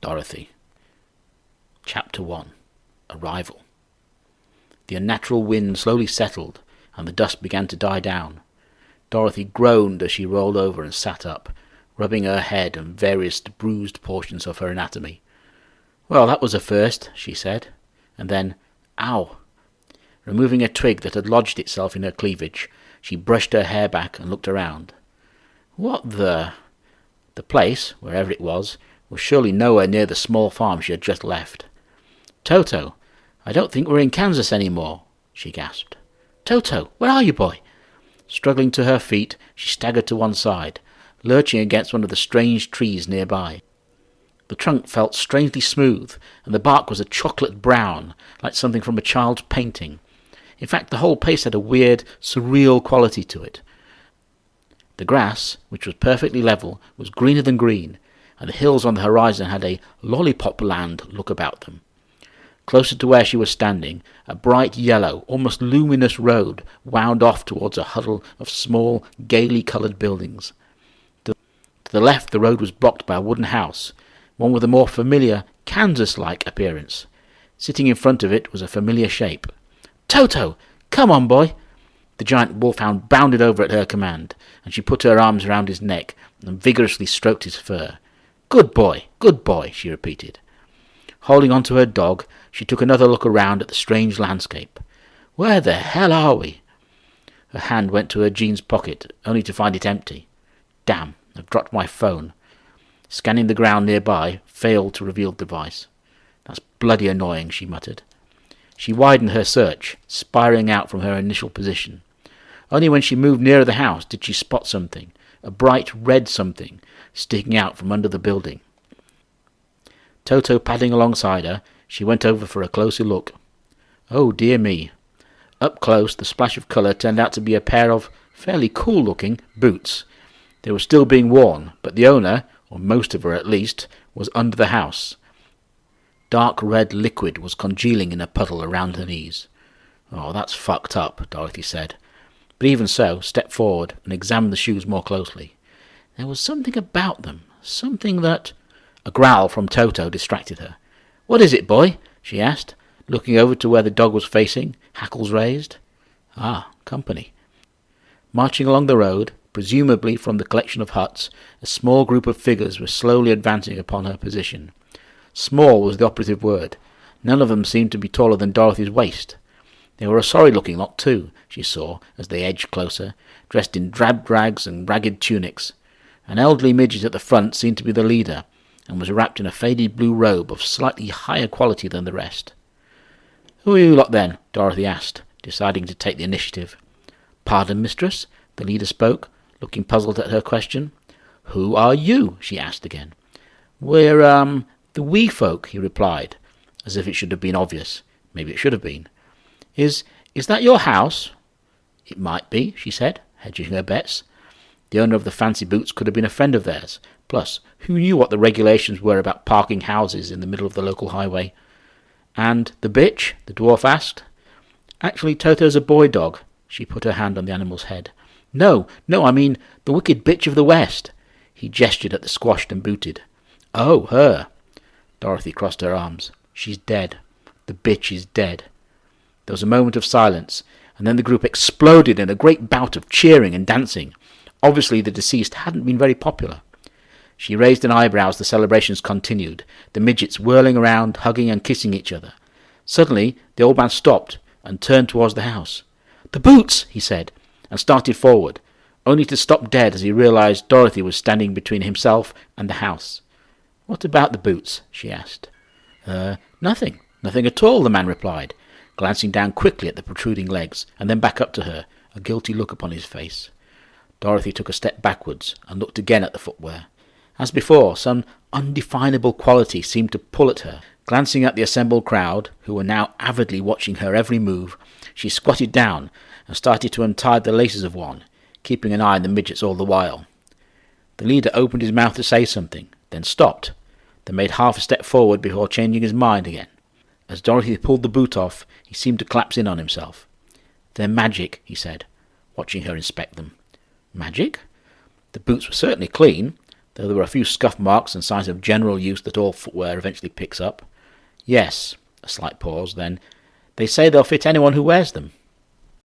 Dorothy. Chapter 1. Arrival. The unnatural wind slowly settled, and the dust began to die down. Dorothy groaned as she rolled over and sat up, rubbing her head and various bruised portions of her anatomy. "Well, that was a first," she said, and then, "Ow!" Removing a twig that had lodged itself in her cleavage, she brushed her hair back and looked around. What the... The place, wherever it was surely nowhere near the small farm she had just left. "Toto, I don't think we're in Kansas any more," she gasped. "Toto, where are you, boy?" Struggling to her feet, she staggered to one side, lurching against one of the strange trees nearby. The trunk felt strangely smooth, and the bark was a chocolate brown, like something from a child's painting. In fact, the whole place had a weird, surreal quality to it. The grass, which was perfectly level, was greener than green, and the hills on the horizon had a lollipop land look about them. Closer to where she was standing, a bright yellow, almost luminous road wound off towards a huddle of small, gaily coloured buildings. To the left, the road was blocked by a wooden house, one with a more familiar, Kansas-like appearance. Sitting in front of it was a familiar shape. "Toto! Come on, boy!" The giant wolfhound bounded over at her command, and she put her arms around his neck and vigorously stroked his fur. Good boy, she repeated. Holding on to her dog, she took another look around at the strange landscape. "Where the hell are we?" Her hand went to her jeans pocket, only to find it empty. "Damn, I've dropped my phone." Scanning the ground nearby, failed to reveal the device. "That's bloody annoying," she muttered. She widened her search, spiraling out from her initial position. Only when she moved nearer the house did she spot something, a bright red something, sticking out from under the building. Toto padding alongside her, she went over for a closer look. Oh dear me. Up close, the splash of colour turned out to be a pair of fairly cool-looking boots. They were still being worn, but the owner, or most of her at least, was under the house. Dark red liquid was congealing in a puddle around her knees. "Oh, that's fucked up," Dorothy said. But even so, stepped forward and examined the shoes more closely. There was something about them, something that... A growl from Toto distracted her. "What is it, boy?" she asked, looking over to where the dog was facing, hackles raised. Ah, company. Marching along the road, presumably from the collection of huts, a small group of figures were slowly advancing upon her position. Small was the operative word. None of them seemed to be taller than Dorothy's waist. They were a sorry-looking lot too, she saw, as they edged closer, dressed in drab rags and ragged tunics. An elderly midget at the front seemed to be the leader, and was wrapped in a faded blue robe of slightly higher quality than the rest. "Who are you lot then?" Dorothy asked, deciding to take the initiative. "Pardon, mistress?" the leader spoke, looking puzzled at her question. "Who are you?" she asked again. "We're, the wee folk," he replied, as if it should have been obvious. Maybe it should have been. Is that your house?" "It might be," she said, hedging her bets. The owner of the fancy boots could have been a friend of theirs. Plus, who knew what the regulations were about parking houses in the middle of the local highway? "And the bitch?" the dwarf asked. "Actually, Toto's a boy dog." She put her hand on the animal's head. No, I mean the wicked bitch of the West." He gestured at the squashed and booted. "Oh, her." Dorothy crossed her arms. "She's dead. The bitch is dead." There was a moment of silence, and then the group exploded in a great bout of cheering and dancing. Obviously the deceased hadn't been very popular. She raised an eyebrow as the celebrations continued, the midgets whirling around, hugging and kissing each other. Suddenly the old man stopped and turned towards the house. "The boots!" he said, and started forward, only to stop dead as he realized Dorothy was standing between himself and the house. "What about the boots?" she asked. Nothing at all," the man replied, glancing down quickly at the protruding legs, and then back up to her, a guilty look upon his face. Dorothy took a step backwards and looked again at the footwear. As before, some undefinable quality seemed to pull at her. Glancing at the assembled crowd, who were now avidly watching her every move, she squatted down and started to untie the laces of one, keeping an eye on the midgets all the while. The leader opened his mouth to say something, then stopped, then made half a step forward before changing his mind again. As Dorothy pulled the boot off, he seemed to collapse in on himself. "They're magic," he said, watching her inspect them. "Magic?" The boots were certainly clean. though there are a few scuff marks and signs of general use that all footwear eventually picks up. Yes, a slight pause, then, they say they'll fit anyone who wears them.